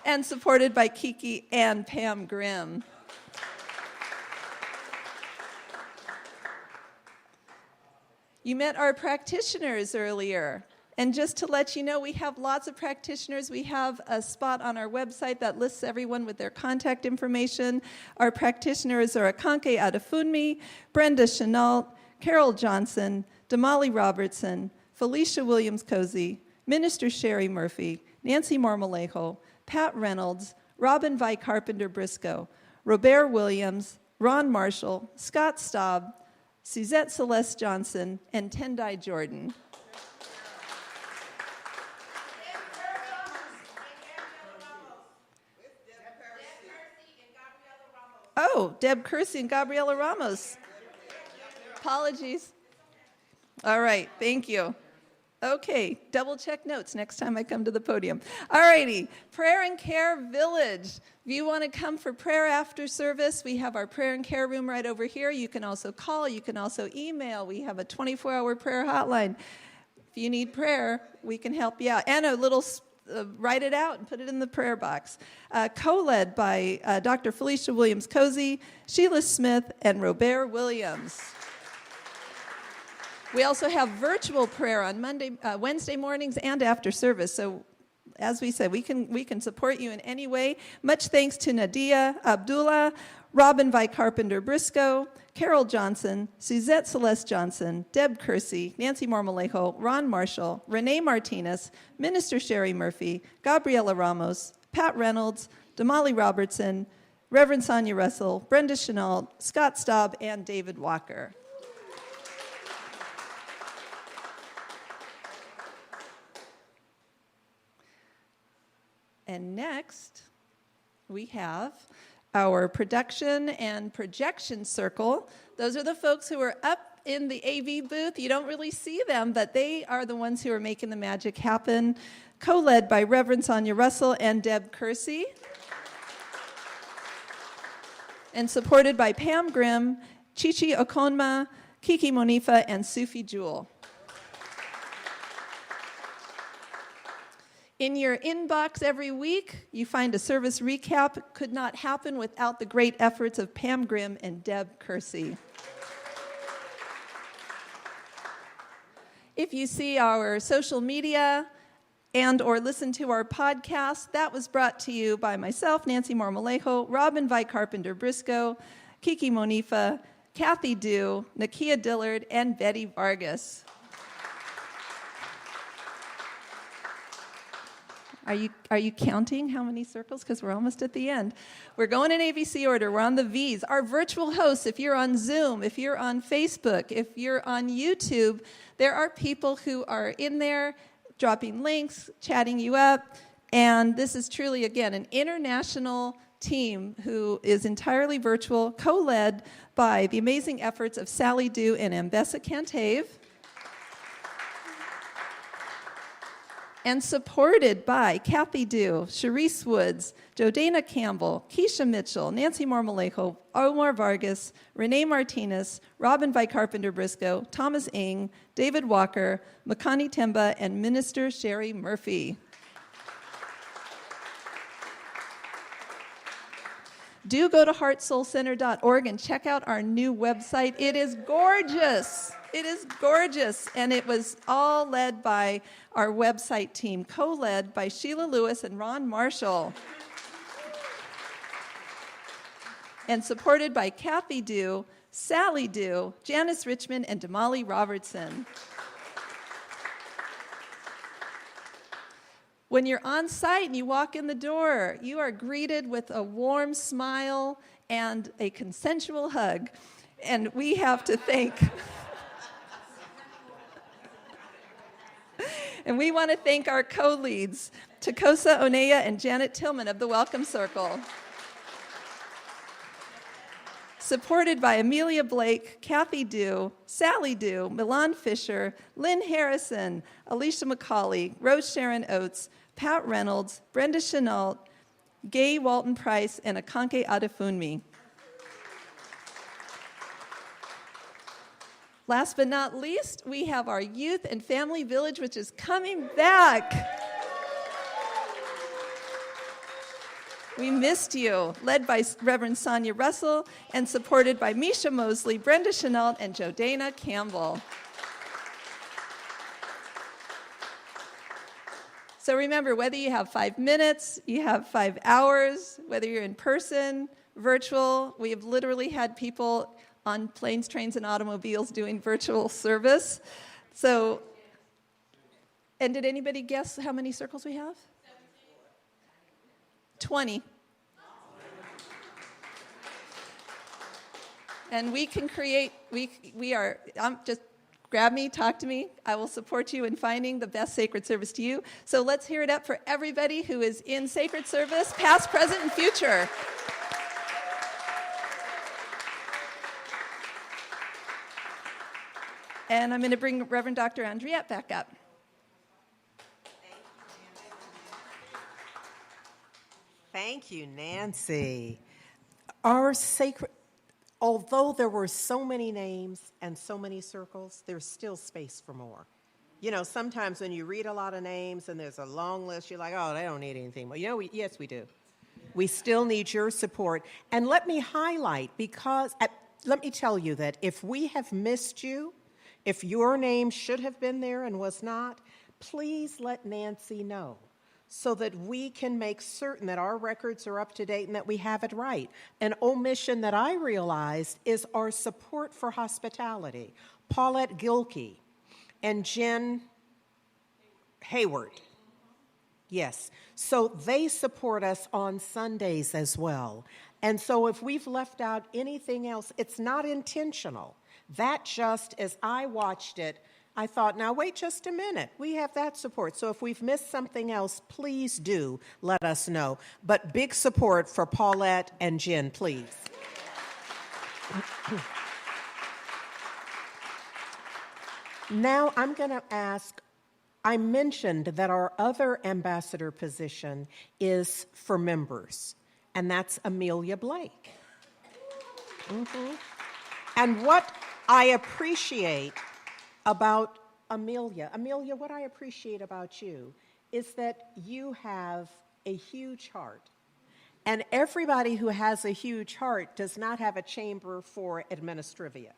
and supported by Kiki and Pam Grimm. You met our practitioners earlier. And just to let you know, we have lots of practitioners. We have a spot on our website that lists everyone with their contact information. Our practitioners are Akanke Adefunmi, Brenda Chenault, Carol Johnson, Damali Robertson, Felicia Williams-Cozy, Minister Sherry Murphy, Nancy Marmolejo, Pat Reynolds, Robin Vi Carpenter-Briscoe, Robert Williams, Ron Marshall, Scott Staub, Suzette Celeste Johnson, and Tendai Jordan. Oh, Deb Kersey and Gabriela Ramos. Apologies. All right, thank you. Okay, double check notes next time I come to the podium. All righty, Prayer and Care Village. If you want to come for prayer after service, we have our prayer and care room right over here. You can also call, you can also email. We have a 24-hour prayer hotline. If you need prayer, we can help you out. And a little write it out and put it in the prayer box. Co-led by Dr. Felicia Williams-Cozy, Sheila Smith, and Robert Williams. We also have virtual prayer on Wednesday mornings and after service. So as we said, we can support you in any way. Much thanks to Nadia, Abdullah, Robin Vi Carpenter-Briscoe, Carol Johnson, Suzette Celeste Johnson, Deb Kersey, Nancy Marmolejo, Ron Marshall, Renee Martinez, Minister Sherry Murphy, Gabriela Ramos, Pat Reynolds, Damali Robertson, Reverend Sonia Russell, Brenda Chenault, Scott Staub, and David Walker. And next, we have our production and projection circle. Those are the folks who are up in the AV booth. You don't really see them, but they are the ones who are making the magic happen, co-led by Reverend Sonia Russell and Deb Kersey, and supported by Pam Grimm, Chichi Okonma, Kiki Monifa, and Sufi Jewell. In your inbox every week, you find a service recap. Could not happen without the great efforts of Pam Grimm and Deb Kersey. If you see our social media and or listen to our podcast, that was brought to you by myself, Nancy Marmolejo, Robin Vi Carpenter-Briscoe, Kiki Monifa, Kathy Dew, Nakia Dillard, and Betty Vargas. Are you counting how many circles? Because we're almost at the end. We're going in ABC order. We're on the V's. Our virtual hosts, if you're on Zoom, if you're on Facebook, if you're on YouTube, there are people who are in there dropping links, chatting you up. And this is truly, again, an international team who is entirely virtual, co-led by the amazing efforts of Sally Dew and Ambessa Cantave. and supported by Kathy Dew, Sharice Woods, Jodana Campbell, Keisha Mitchell, Nancy Marmolejo, Omar Vargas, Renee Martinez, Robin Vi Carpenter Briscoe, Thomas Ng, David Walker, Makani Temba, and Minister Sherry Murphy. Do go to heartsoulcenter.org and check out our new website. It is gorgeous. It is gorgeous. And it was all led by our website team, co-led by Sheila Lewis and Ron Marshall. And supported by Kathy Dew, Sally Dew, Janice Richmond, and Damali Robertson. When you're on site and you walk in the door, you are greeted with a warm smile and a consensual hug. And we have to thank, and we want to thank our co-leads, Takosa Oneya and Janet Tillman of the Welcome Circle. Supported by Amelia Blake, Kathy Dew, Sally Dew, Milan Fisher, Lynn Harrison, Alicia McCauley, Rose Sharon Oates, Pat Reynolds, Brenda Chenault, Gay Walton Price, and Akanke Adefunmi. Last but not least, we have our Youth and Family Village, which is coming back. We missed you, led by Reverend Sonia Russell and supported by Misha Mosley, Brenda Chenault, and Jodana Campbell. So remember, whether you have 5 minutes, you have 5 hours, whether you're in person, virtual, we have literally had people on planes, trains, and automobiles doing virtual service. So, and did anybody guess how many circles we have? 20. And we can create, just grab me, talk to me. I will support you in finding the best sacred service to you. So let's hear it up for everybody who is in sacred service, past, present, and future. And I'm going to bring Reverend Dr. Andriette back up. Thank you, Nancy. Our sacred, although there were so many names and so many circles, there's still space for more. You know, sometimes when you read a lot of names and there's a long list, you're like, oh, they don't need anything. But, yes, we do. We still need your support. And let me highlight, because let me tell you that if we have missed you, if your name should have been there and was not, please let Nancy know, so that we can make certain that our records are up to date and that we have it right. An omission that I realized is our support for hospitality. Paulette Gilkey and Jen Hayward. Yes, so they support us on Sundays as well. And so if we've left out anything else, it's not intentional. That just, as I watched it, I thought, now wait just a minute. We have that support. So if we've missed something else, please do let us know. But big support for Paulette and Jen, please. Now I'm going to ask, I mentioned that our other ambassador position is for members, and that's Amelia Blake. Mm-hmm. And what I appreciate about Amelia, what I appreciate about you is that you have a huge heart. And everybody who has a huge heart does not have a chamber for administrivia.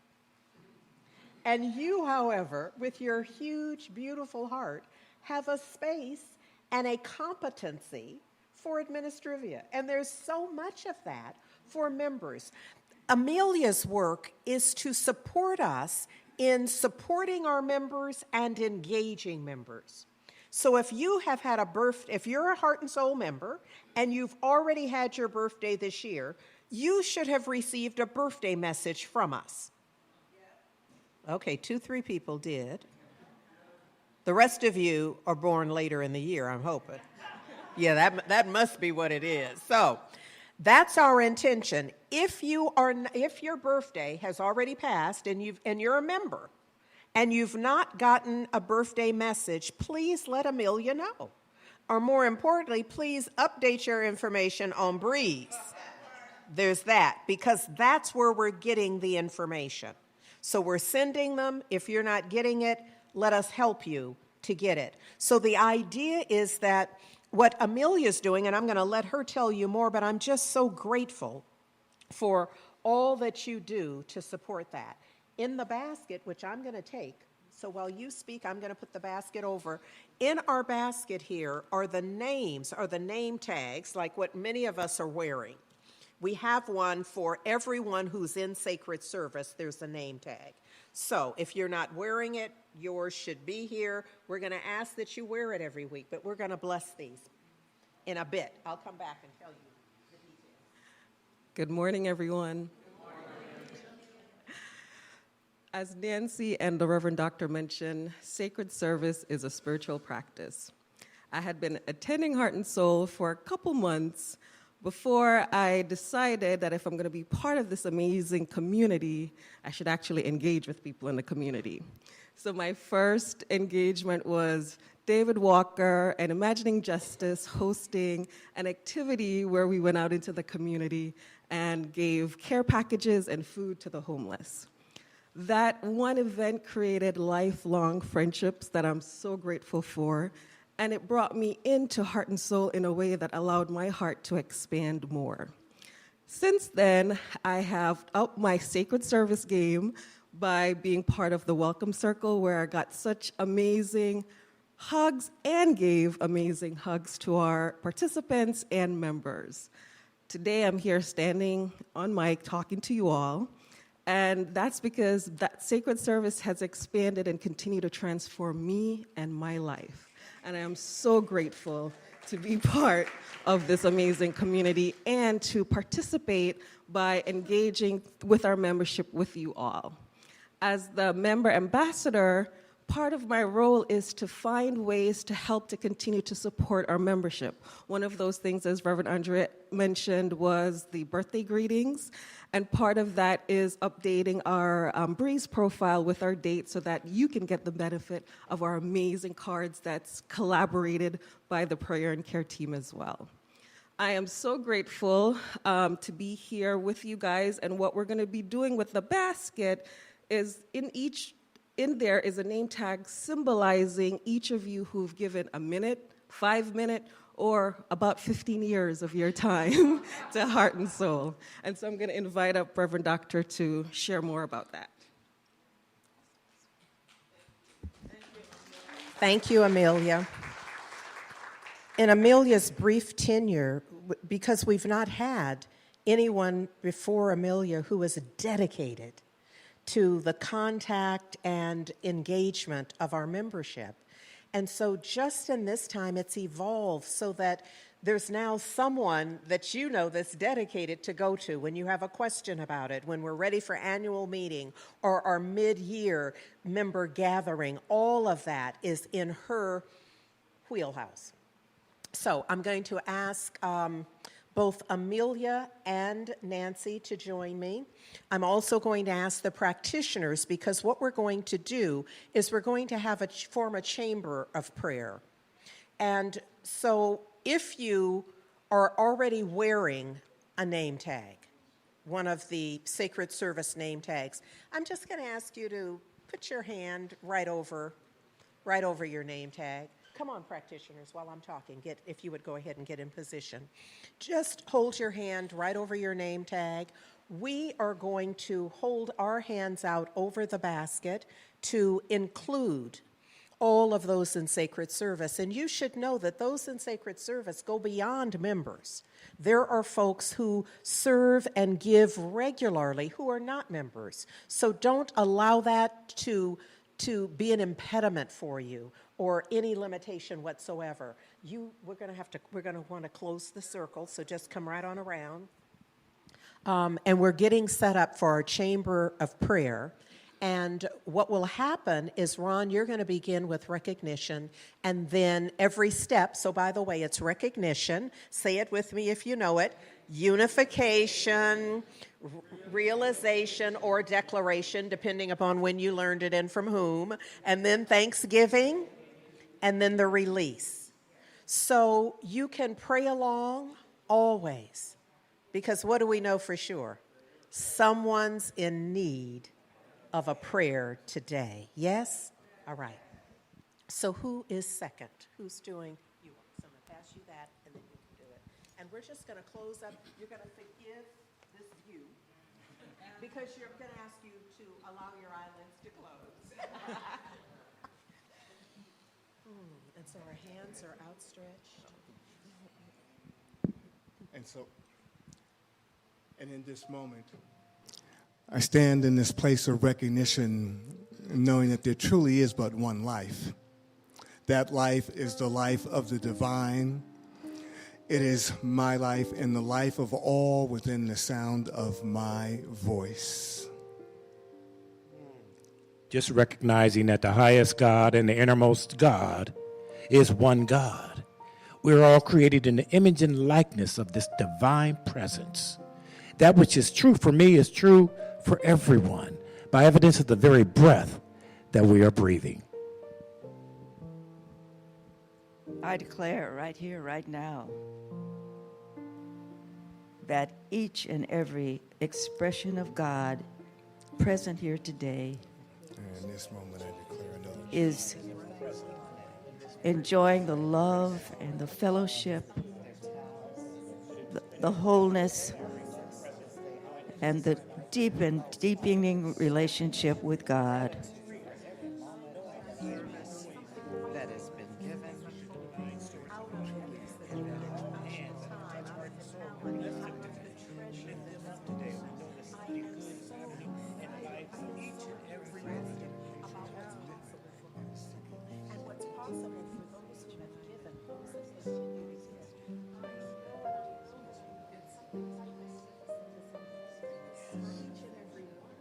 And you, however, with your huge, beautiful heart, have a space and a competency for administrivia. And there's so much of that for members. Amelia's work is to support us in supporting our members and engaging members. So if you have had if you're a Heart and Soul member and you've already had your birthday this year, you should have received a birthday message from us. Okay, 2-3 people did. The rest of you are born later in the year, I'm hoping. Yeah, that must be what it is. So that's our intention. If your birthday has already passed and you're a member and you've not gotten a birthday message, please let Amelia know. Or more importantly, please update your information on Breeze. There's that, because that's where we're getting the information. So we're sending them. If you're not getting it, let us help you to get it. So the idea is that what Amelia's doing, and I'm going to let her tell you more, but I'm just so grateful for all that you do to support that. In the basket, which I'm going to take, so while you speak, I'm going to put the basket over. In our basket here are the names, or the name tags, like what many of us are wearing. We have one for everyone who's in sacred service. There's a name tag. So if you're not wearing it, yours should be here. We're going to ask that you wear it every week, but we're going to bless these in a bit. I'll come back and tell you the details. Good morning, everyone. As Nancy and the Reverend Doctor mentioned, sacred service is a spiritual practice. I had been attending Heart and Soul for a couple months before I decided that if I'm going to be part of this amazing community, I should actually engage with people in the community. So my first engagement was David Walker and Imagining Justice hosting an activity where we went out into the community and gave care packages and food to the homeless. That one event created lifelong friendships that I'm so grateful for, and it brought me into Heart and Soul in a way that allowed my heart to expand more. Since then, I have upped my sacred service game by being part of the Welcome Circle, where I got such amazing hugs and gave amazing hugs to our participants and members. Today, I'm here standing on mic talking to you all. And that's because that sacred service has expanded and continued to transform me and my life. And I am so grateful to be part of this amazing community and to participate by engaging with our membership with you all. As the member ambassador, part of my role is to find ways to help to continue to support our membership. One of those things, as Reverend Andriette mentioned, was the birthday greetings. And part of that is updating our Breeze profile with our dates so that you can get the benefit of our amazing cards that's collaborated by the prayer and care team as well. I am so grateful to be here with you guys, and what we're going to be doing with the basket is in there is a name tag symbolizing each of you who've given a minute, 5 minutes, or about 15 years of your time to Heart and Soul. And so I'm going to invite up Reverend Doctor to share more about that. Thank you, Amelia. In Amelia's brief tenure, because we've not had anyone before Amelia who was dedicated to the contact and engagement of our membership. And so just in this time, it's evolved so that there's now someone that you know that's dedicated to go to when you have a question about it, when we're ready for annual meeting or our mid-year member gathering. All of that is in her wheelhouse. So I'm going to ask both Amelia and Nancy to join me. I'm also going to ask the practitioners, because what we're going to do is we're going to form a chamber of prayer. And so if you are already wearing a name tag, one of the sacred service name tags, I'm just going to ask you to put your hand right over your name tag. Come on, practitioners, while I'm talking, if you would go ahead and get in position. Just hold your hand right over your name tag. We are going to hold our hands out over the basket to include all of those in sacred service. And you should know that those in sacred service go beyond members. There are folks who serve and give regularly who are not members. So don't allow that to be an impediment for you or any limitation whatsoever. We're going to want to close the circle, so just come right on around. And we're getting set up for our chamber of prayer. And what will happen is, Ron, you're going to begin with recognition, and then every step. So, by the way, it's recognition. Say it with me if you know it. Unification, realization, or declaration, depending upon when you learned it and from whom. And then thanksgiving, and then the release. So you can pray along always, because what do we know for sure? Someone's in need of a prayer today. Yes? All right. So who is second? Who's doing? You. So I'm going to pass you that, and then you can do it. And we're just going to close up. You're going to forgive this view, because you're going to ask you to allow your eyelids to close. And so our hands are outstretched. And in this moment, I stand in this place of recognition, knowing that there truly is but one life. That life is the life of the divine. It is my life and the life of all within the sound of my voice. Just recognizing that the highest God and the innermost God is one God. We're all created in the image and likeness of this divine presence. That which is true for me is true for everyone, by evidence of the very breath that we are breathing. I declare right here, right now, that each and every expression of God present here today And in this moment, I declare another. is enjoying the love and the fellowship, the wholeness, and the deep and deepening relationship with God. That has been given. And what's possible for those who have given, those that continue to give. It's something like this. For each and every one,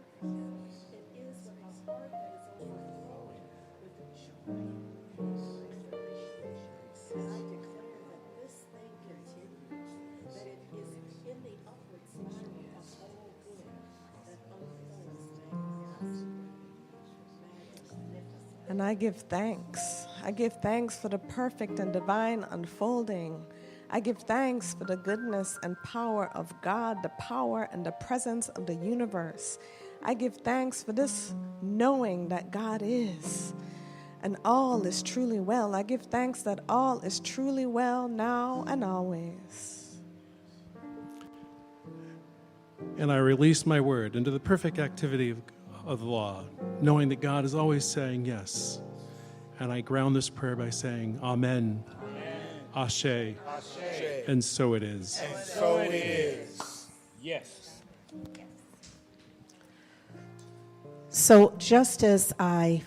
it is with a heart that is overflowing with joy and appreciation. And I declare that this thing continues, that it is in the upward spiral of all good that unfolds magnificently. And I give thanks. I give thanks for the perfect and divine unfolding. I give thanks for the goodness and power of God, the power and the presence of the universe. I give thanks for this knowing that God is, and all is truly well. I give thanks that all is truly well now and always. And I release my word into the perfect activity of the law, knowing that God is always saying yes. And I ground this prayer by saying, Amen. Ashe. And so it is. And so it is. Yes. So just as I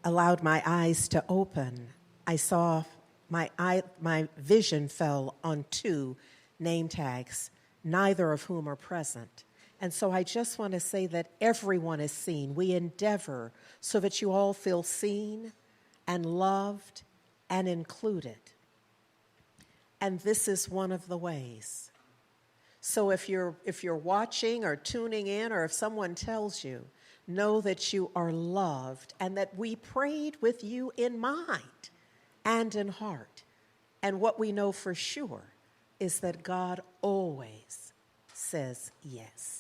allowed my eyes to open, I saw my vision fell on two name tags, neither of whom are present. And so I just want to say that everyone is seen. We endeavor so that you all feel seen and loved and included. And this is one of the ways. So if you're watching or tuning in, or if someone tells you, know that you are loved and that we prayed with you in mind and in heart. And what we know for sure is that God always says yes.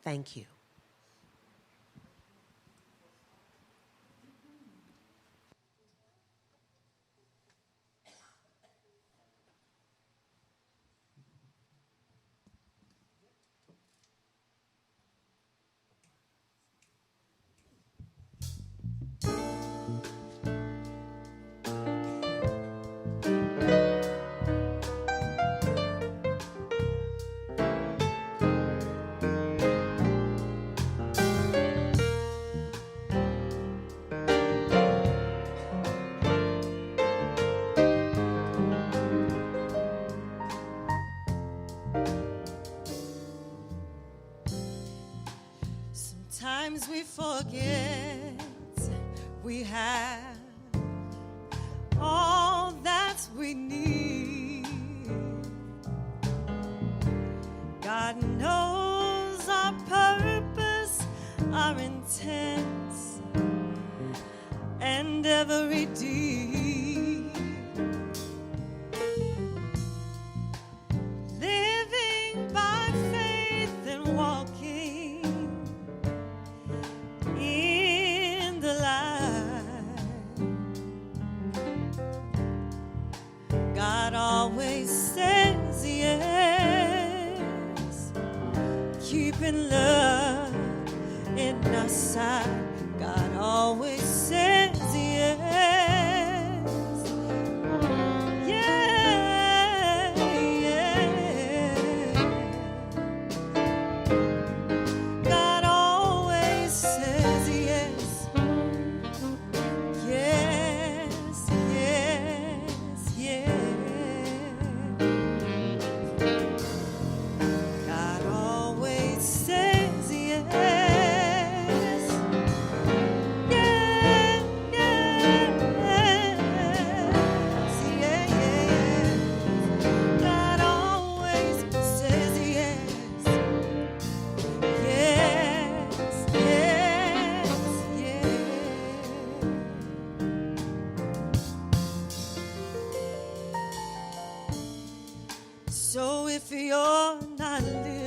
Thank you. Sometimes we forget we have all that we need. God knows our purpose, our intent, and every deed. Living by faith and walking in the light. God always says yes, keeping love in our sight. God always says yes, yeah, yeah. God always says yes, yes, yes, yes. God always says yes. So if you're not living